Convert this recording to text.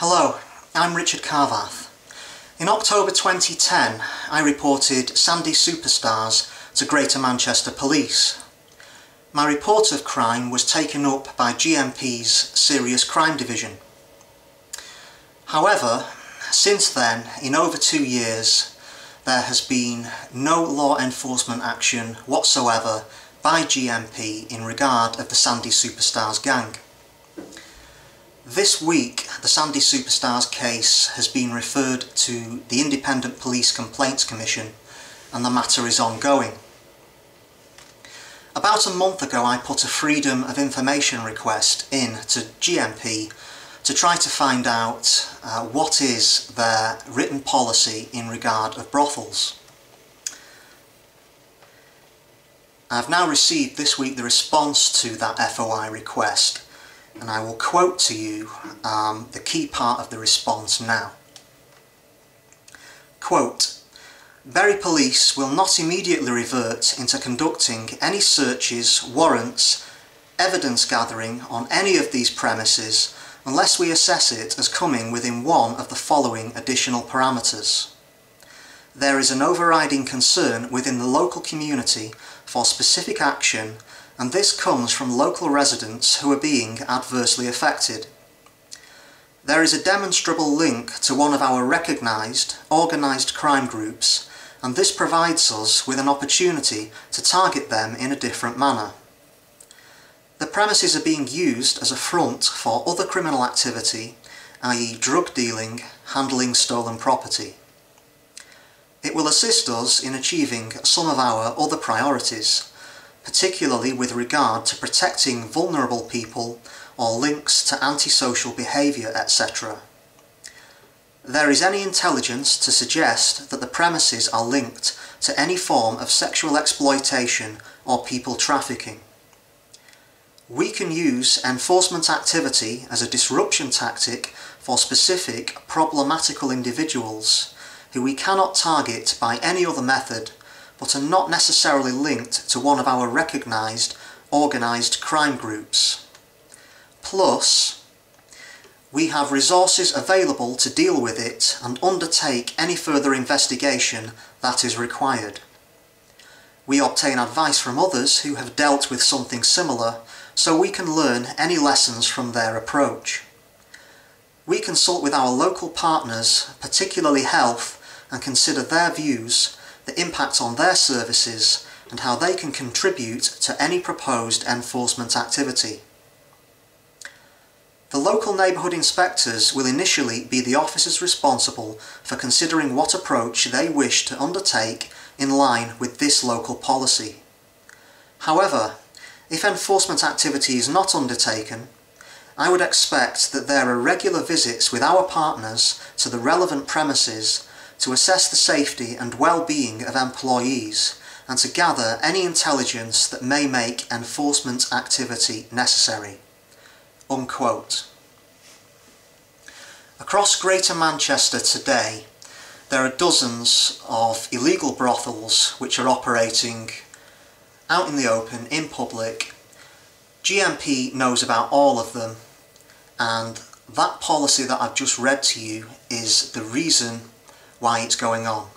Hello, I'm Richard Carvath. In October 2010, I reported Sandy superstars to Greater Manchester Police. My report of crime was taken up by GMP's Serious Crime Division. However, since then, in over 2 years, there has been no law enforcement action whatsoever by GMP in regard of the Sandy Superstars gang. This week, the Sandy Superstars case has been referred to the Independent Police Complaints Commission and the matter is ongoing. About a month ago, I put a Freedom of Information request in to GMP to try to find out what is their written policy in regard of brothels. I've now received this week the response to that FOI request, and I will quote to you the key part of the response now. Quote, "Bury Police will not immediately revert into conducting any searches, warrants, evidence gathering on any of these premises unless we assess it as coming within one of the following additional parameters. There is an overriding concern within the local community for specific action, and this comes from local residents who are being adversely affected. There is a demonstrable link to one of our recognised, organised crime groups, and this provides us with an opportunity to target them in a different manner. The premises are being used as a front for other criminal activity, i.e. drug dealing, handling stolen property. It will assist us in achieving some of our other priorities, particularly with regard to protecting vulnerable people or links to antisocial behaviour, etc. There is any intelligence to suggest that the premises are linked to any form of sexual exploitation or people trafficking. We can use enforcement activity as a disruption tactic for specific problematical individuals who we cannot target by any other method but are not necessarily linked to one of our recognised, organised crime groups. Plus, we have resources available to deal with it and undertake any further investigation that is required. We obtain advice from others who have dealt with something similar, so we can learn any lessons from their approach. We consult with our local partners, particularly health, and consider their views, the impact on their services, and how they can contribute to any proposed enforcement activity. The local neighbourhood inspectors will initially be the officers responsible for considering what approach they wish to undertake in line with this local policy. However, if enforcement activity is not undertaken, I would expect that there are regular visits with our partners to the relevant premises to assess the safety and well-being of employees and to gather any intelligence that may make enforcement activity necessary." Unquote. Across Greater Manchester today, there are dozens of illegal brothels which are operating out in the open, in public. GMP knows about all of them, and that policy that I've just read to you is the reason why it's going on.